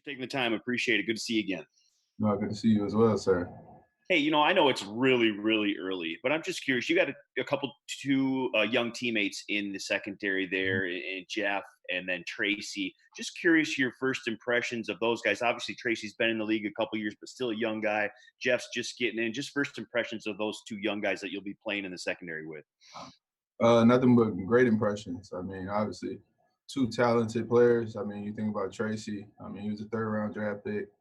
taking the time. Appreciate it. Good to see you again. No, good to see you as well, sir. Hey, I know it's really, really early, but I'm just curious. You got a couple, two young teammates in the secondary Mhm. there, in Jeff and then Tracy. Just curious your first impressions of those guys. Obviously, Tracy's been in the league a couple years, but still a young guy. Jeff's just getting in. Just first impressions of those two young guys that you'll be playing in the secondary with. Nothing but great impressions. I mean, obviously, two talented players. I mean, you think about Tracy. I mean, he was a third-round draft pick.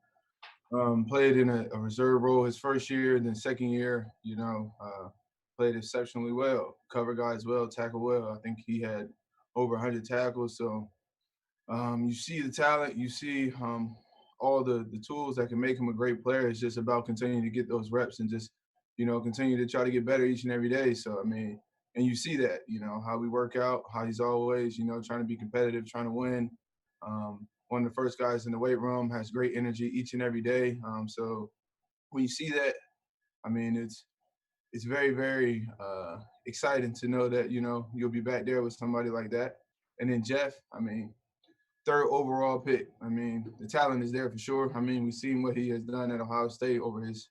Played in a reserve role his first year, and then second year, played exceptionally well. Cover guys well, tackle well. I think he had over 100 tackles. So you see the talent, you see all the tools that can make him a great player. It's just about continuing to get those reps and just, continue to try to get better each and every day. So, I mean, and you see that, how we work out, how he's always, trying to be competitive, trying to win. One of the first guys in the weight room, has great energy each and every day. So when you see that, I mean, it's very, very exciting to know that, you'll be back there with somebody like that. And then Jeff, I mean, third overall pick. I mean, the talent is there for sure. I mean, we've seen what he has done at Ohio State over his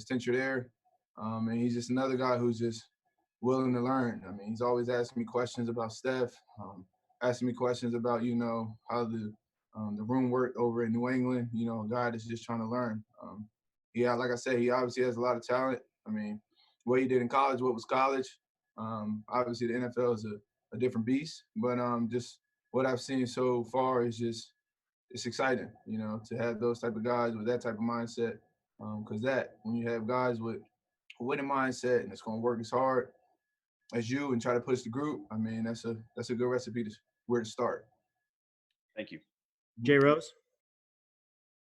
tenure there, and he's just another guy who's just willing to learn. I mean, he's always asking me questions about Steph, asking me questions about how the room worked over in New England. A guy that's just trying to learn. Yeah, like I said, he obviously has a lot of talent. I mean, what he did in college, what was college? Obviously, the NFL is a different beast, but just what I've seen so far is just it's exciting, to have those type of guys with that type of mindset. Because that when you have guys with a winning mindset and it's going to work as hard as you and try to push the group, I mean that's a good recipe to where to start. Thank you. Jay Rose.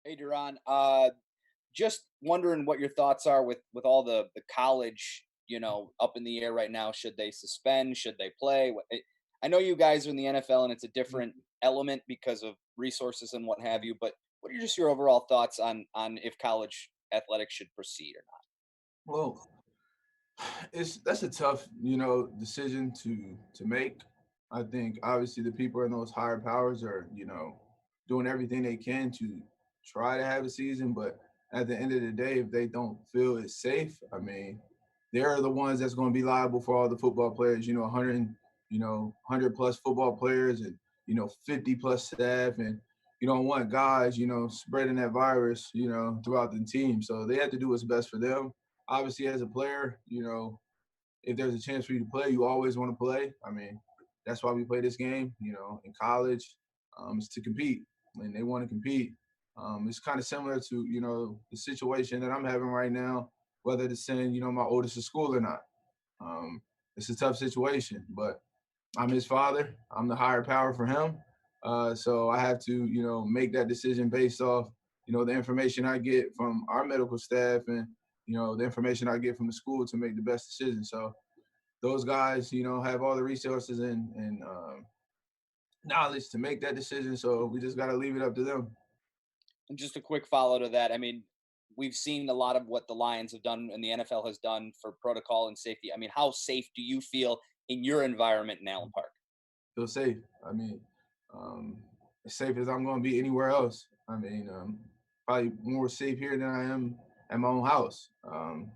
Hey, Duron. Just wondering what your thoughts are with all the college, up in the air right now. Should they suspend? Should they play? I know you guys are in the NFL and it's a different element because of resources and what have you. But what are just your overall thoughts on if college athletics should proceed or not? Well, that's a tough, decision to make. I think obviously the people in those higher powers are, doing everything they can to try to have a season, but at the end of the day, if they don't feel it's safe, I mean, they're the ones that's going to be liable for all the football players. 100 plus football players and 50 plus staff, and you don't want guys, spreading that virus, throughout the team. So they have to do what's best for them. Obviously, as a player, if there's a chance for you to play, you always want to play. I mean, that's why we play this game. In college, it's to compete, and they want to compete. It's kind of similar to the situation that I'm having right now, whether to send my oldest to school or not. It's a tough situation, but I'm his father. I'm the higher power for him, so I have to make that decision based off the information I get from our medical staff and the information I get from the school to make the best decision. So those guys have all the resources and knowledge to make that decision. So we just got to leave it up to them. And just a quick follow to that. I mean, we've seen a lot of what the Lions have done and the NFL has done for protocol and safety. I mean, how safe do you feel in your environment in Allen Park? Feel safe. I mean, as safe as I'm going to be anywhere else. I mean, probably more safe here than I am at my own house,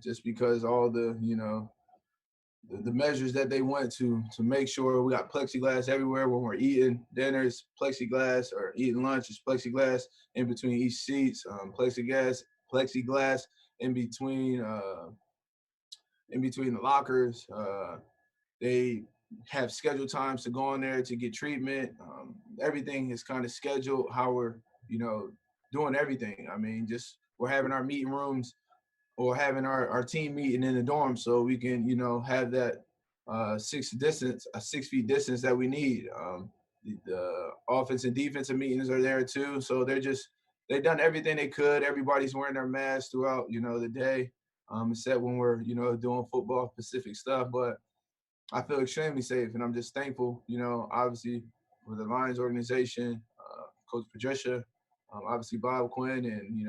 just because all the measures that they went to make sure we got plexiglass everywhere when we're eating dinners, plexiglass, or eating lunch is plexiglass in between each seats, plexiglass in between the lockers. They have scheduled times to go in there to get treatment. Everything is kind of scheduled how we're doing everything. I mean, just we're having our meeting rooms or having our team meeting in the dorm so we can, have that 6 feet distance that we need. The offense and defensive meetings are there too. So they've done everything they could. Everybody's wearing their masks throughout, the day, except when we're, doing football specific stuff. But I feel extremely safe, and I'm just thankful, obviously for the Lions organization, Coach Patricia, obviously Bob Quinn, and,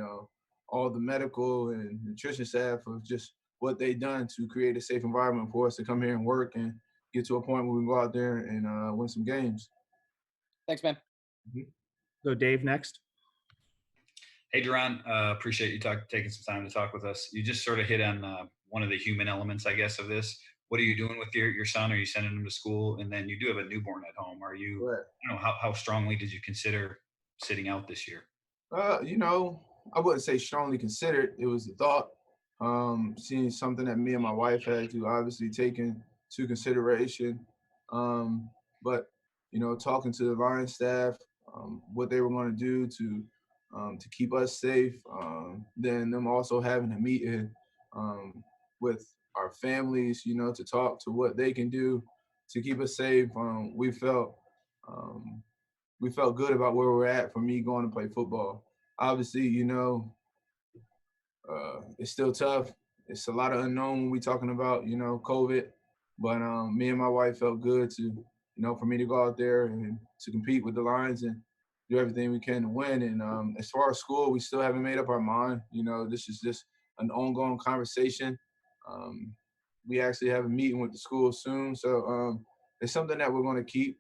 all the medical and nutrition staff of just what they've done to create a safe environment for us to come here and work and get to a point where we can go out there and win some games. Thanks, man. So Dave next. Hey, Duron, appreciate you taking some time to talk with us. You just sort of hit on one of the human elements, I guess, of this. What are you doing with your son? Are you sending him to school? And then you do have a newborn at home. Are you, Right. I don't know, how strongly did you consider sitting out this year? You know, I wouldn't say strongly considered. It was a thought. Seeing something that me and my wife had to obviously take into consideration. But you know, talking to the line staff, what they were going to do to keep us safe. Then them also having a meeting with our families, you know, to talk to what they can do to keep us safe. Um, we felt good about where we're at for me going to play football. Obviously, you know, it's still tough. It's a lot of unknown when we talking about, you know, COVID. But me and my wife felt good to, you know, for me to go out there and to compete with the Lions and do everything we can to win. And as far as school, we still haven't made up our mind. You know, this is just an ongoing conversation. Um, we actually have a meeting with the school soon, so it's something that we're going to keep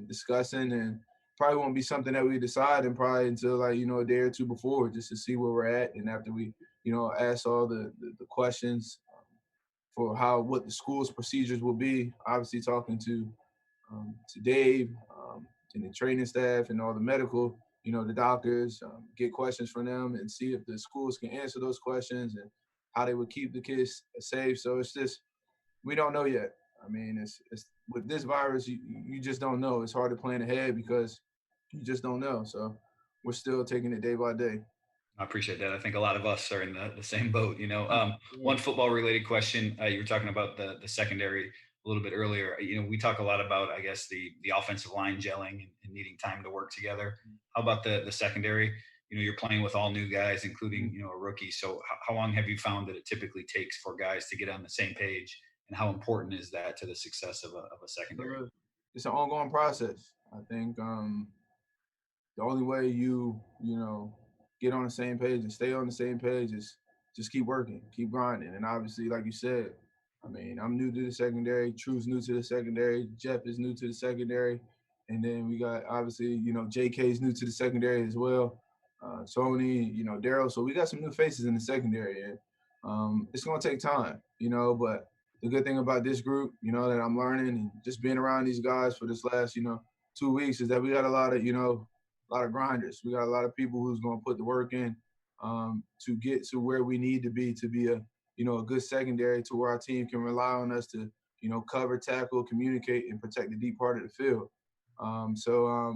discussing, and probably won't be something that we decide and probably until like you know a day or two before, just to see where we're at, and after we you know ask all the questions for how what the school's procedures will be. Obviously, talking to Dave and the training staff and all the medical, you know, the doctors, get questions from them and see if the schools can answer those questions and how they would keep the kids safe. So it's just we don't know yet. I mean, it's with this virus, you just don't know. It's hard to plan ahead because you just don't know. So we're still taking it day by day. I appreciate that. I think a lot of us are in the same boat. Yeah. One football related question. You were talking about the secondary a little bit earlier. We talk a lot about, I guess, the offensive line gelling and needing time to work together. How about the secondary? You're playing with all new guys, including a rookie. So how long have you found that it typically takes for guys to get on the same page, and how important is that to the success of a secondary? It's an ongoing process. I think the only way you know get on the same page and stay on the same page is just keep working, keep grinding, and obviously, like you said, I mean, I'm new to the secondary. True's new to the secondary. Jeff is new to the secondary, and then we got obviously JK's new to the secondary as well. Tony, Daryl. So we got some new faces in the secondary, and it's gonna take time, But the good thing about this group, that I'm learning and just being around these guys for this last, 2 weeks is that we got a lot of, a lot of grinders. We got a lot of people who's going to put the work in to get to where we need to be a good secondary to where our team can rely on us to, cover, tackle, communicate, and protect the deep part of the field. So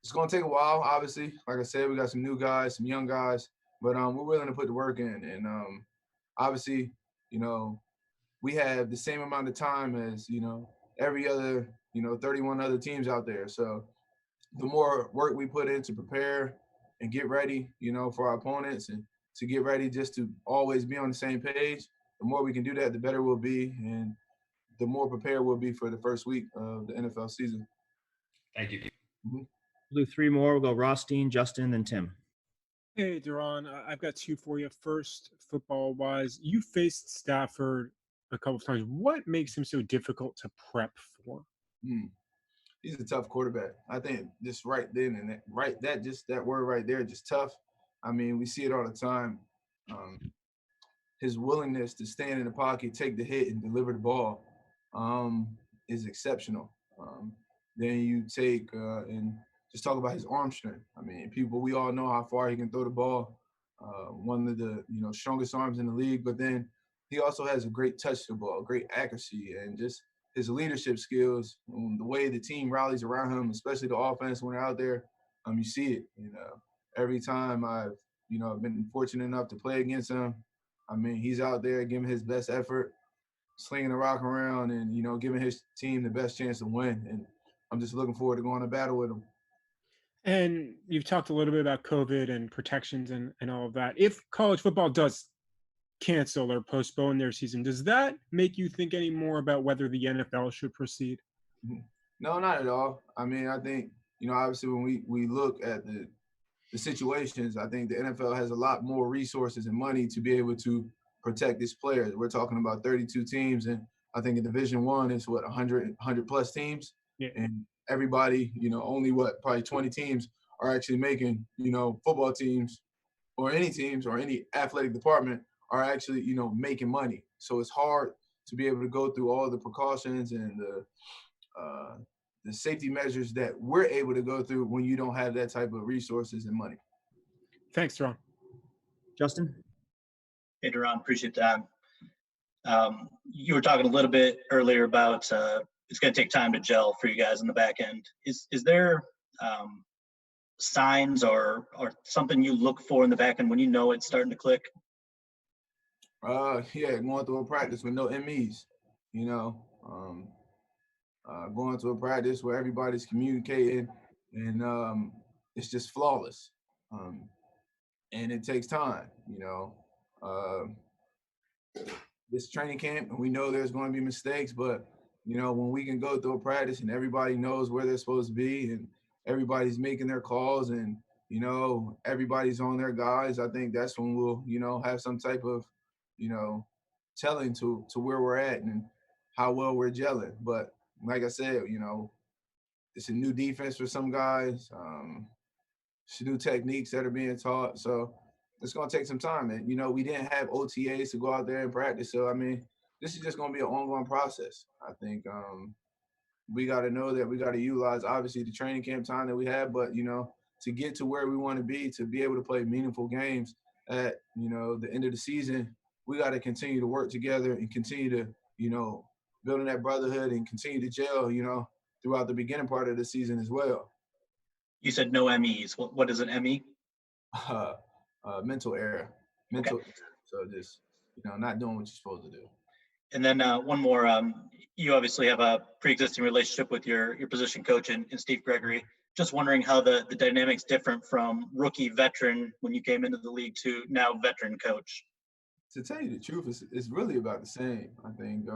it's going to take a while, obviously. Like I said, we got some new guys, some young guys, but we're willing to put the work in. And obviously, we have the same amount of time as, every other, 31 other teams out there. So the more work we put in to prepare and get ready, for our opponents and to get ready just to always be on the same page, the more we can do that, the better we'll be. And the more prepared we'll be for the first week of the NFL season. Thank you. Mhm. We'll do three more. We'll go Rothstein, Justin, then Tim. Hey, Duron, I've got two for you. First, football wise, you faced Stafford a couple of times. What makes him so difficult to prep for? He's a tough quarterback. I think just right then and that word right there, just tough. I mean, we see it all the time. His willingness to stand in the pocket, take the hit, and deliver the ball is exceptional. Then you take and just talk about his arm strength. I mean, we all know how far he can throw the ball. One of the strongest arms in the league, but then he also has a great touch to the ball, great accuracy, and just his leadership skills, the way the team rallies around him, especially the offense when they're out there. You see it. Every time I've been fortunate enough to play against him. I mean, he's out there giving his best effort, slinging the rock around, and giving his team the best chance to win. And I'm just looking forward to going to battle with him. And you've talked a little bit about COVID and protections and all of that. If college football does cancel or postpone their season, does that make you think any more about whether the NFL should proceed? No, not at all. I mean, I think, obviously when we look at the situations, I think the NFL has a lot more resources and money to be able to protect its players. We're talking about 32 teams, and I think in Division One it's 100 plus teams, Yeah. and everybody, only probably 20 teams are actually making football teams or any teams or any athletic department are actually, making money. So it's hard to be able to go through all the precautions and the safety measures that we're able to go through when you don't have that type of resources and money. Thanks, Duron. Justin? Hey, Duron, appreciate that. You were talking a little bit earlier about it's going to take time to gel for you guys in the back end. Is there signs or something you look for in the back end when you know it's starting to click? Yeah, going through a practice with no MEs, going to a practice where everybody's communicating and it's just flawless. And it takes time, this training camp, and we know there's going to be mistakes, but when we can go through a practice and everybody knows where they're supposed to be and everybody's making their calls and everybody's on their guys, I think that's when we'll have some type of telling to where we're at and how well we're gelling. But like I said, it's a new defense for some guys, some new techniques that are being taught, so it's going to take some time. And we didn't have OTAs to go out there and practice, so I mean, this is just going to be an ongoing process. I think we got to know that we got to utilize obviously the training camp time that we have, but to get to where we want to be able to play meaningful games at the end of the season, we got to continue to work together and continue to building that brotherhood and continue to gel throughout the beginning part of the season as well. You said no MEs. What is an ME? Mental error. Okay. So just not doing what you're supposed to do. And then one more. You obviously have a pre-existing relationship with your position coach and Steve Gregory. Just wondering how the dynamics different from rookie veteran when you came into the league to now veteran coach. To tell you the truth, it's really about the same. I think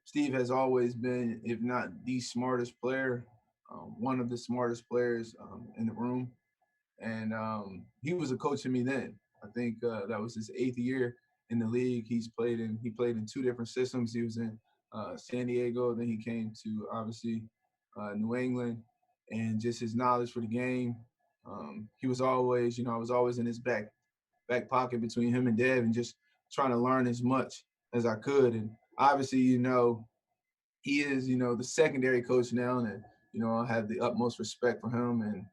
Steve has always been, if not the smartest player, one of the smartest players in the room. And he was a coach to me then. I think that was his 8th year in the league. He played in 2 different systems. He was in San Diego, then he came to obviously New England, and just his knowledge for the game. He was always, I was always in his back pocket between him and Dev and just trying to learn as much as I could. And obviously, he is, the secondary coach now, and I have the utmost respect for him and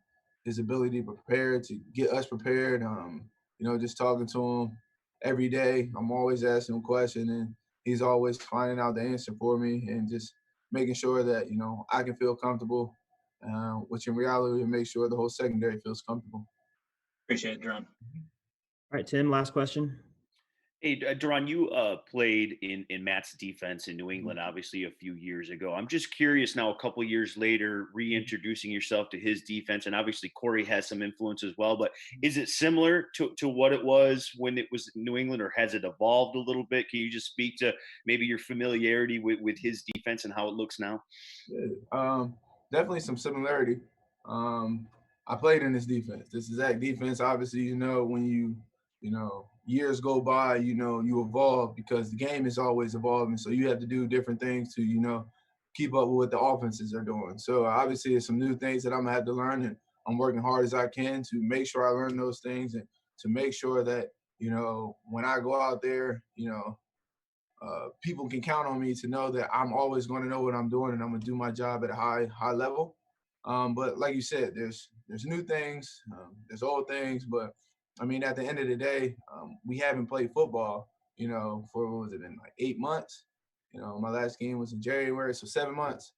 his ability to prepare, to get us prepared. Just talking to him every day, I'm always asking him questions, and he's always finding out the answer for me and just making sure that, I can feel comfortable, which in reality will make sure the whole secondary feels comfortable. Appreciate it, Duron. All right, Tim, last question. Hey, Duron, you played in Matt's defense in New England, obviously a few years ago. I'm just curious now, a couple years later, reintroducing yourself to his defense, and obviously Corey has some influence as well, but is it similar to what it was when it was in New England, or has it evolved a little bit? Can you just speak to maybe your familiarity with his defense and how it looks now? Yeah, definitely some similarity. I played in this defense. This exact defense, obviously, when you years go by, you evolve because the game is always evolving. So you have to do different things to, keep up with what the offenses are doing. So obviously there's some new things that I'm gonna have to learn, and I'm working hard as I can to make sure I learn those things and to make sure that, when I go out there, people can count on me to know that I'm always going to know what I'm doing and I'm going to do my job at a high level. But like you said, there's new things, there's old things, but I mean, at the end of the day, we haven't played football, for what was it, been like 8 months? My last game was in January, so 7 months.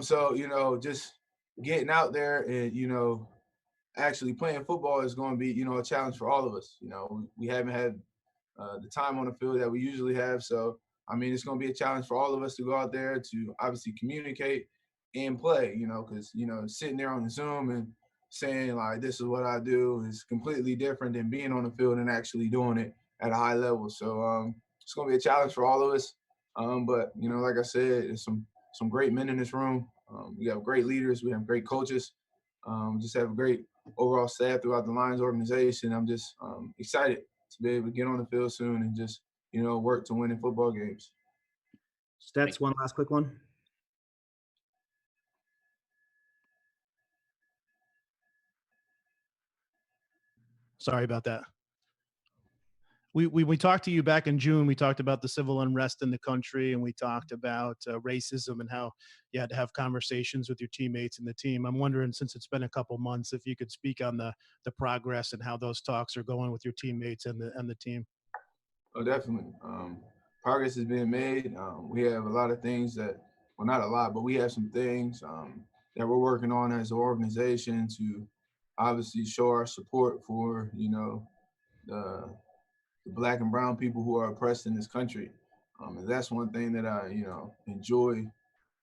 So, just getting out there and, actually playing football is going to be, a challenge for all of us. We haven't had the time on the field that we usually have. So, I mean, it's going to be a challenge for all of us to go out there to obviously communicate and play, because, sitting there on the Zoom and saying, like, this is what I do is completely different than being on the field and actually doing it at a high level. So it's going to be a challenge for all of us. But, like I said, there's some great men in this room. We have great leaders. We have great coaches. Just have a great overall staff throughout the Lions organization. I'm just excited to be able to get on the field soon and just, work to win in football games. Stets, one last quick one. Sorry about that. We talked to you back in June. We talked about the civil unrest in the country, and we talked about racism and how you had to have conversations with your teammates and the team. I'm wondering, since it's been a couple months, if you could speak on the progress and how those talks are going with your teammates and the team. Oh, definitely. Progress is being made. We have a lot of things that, well, not a lot, but we have some things that we're working on as an organization to obviously show our support for, the Black and brown people who are oppressed in this country. And that's one thing that I, enjoy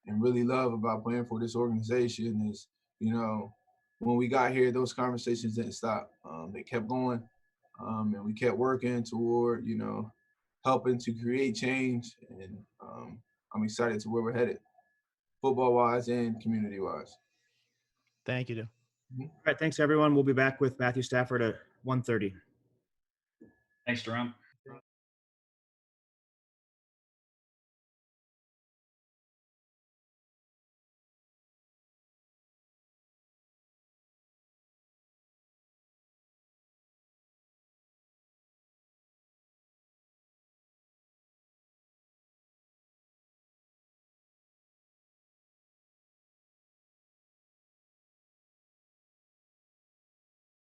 and really love about playing for this organization is, when we got here, those conversations didn't stop. They kept going, and we kept working toward, helping to create change. And I'm excited to where we're headed, football-wise and community-wise. Thank you, Tim. All right, thanks everyone. We'll be back with Matthew Stafford at 1:30. Thanks, Duron.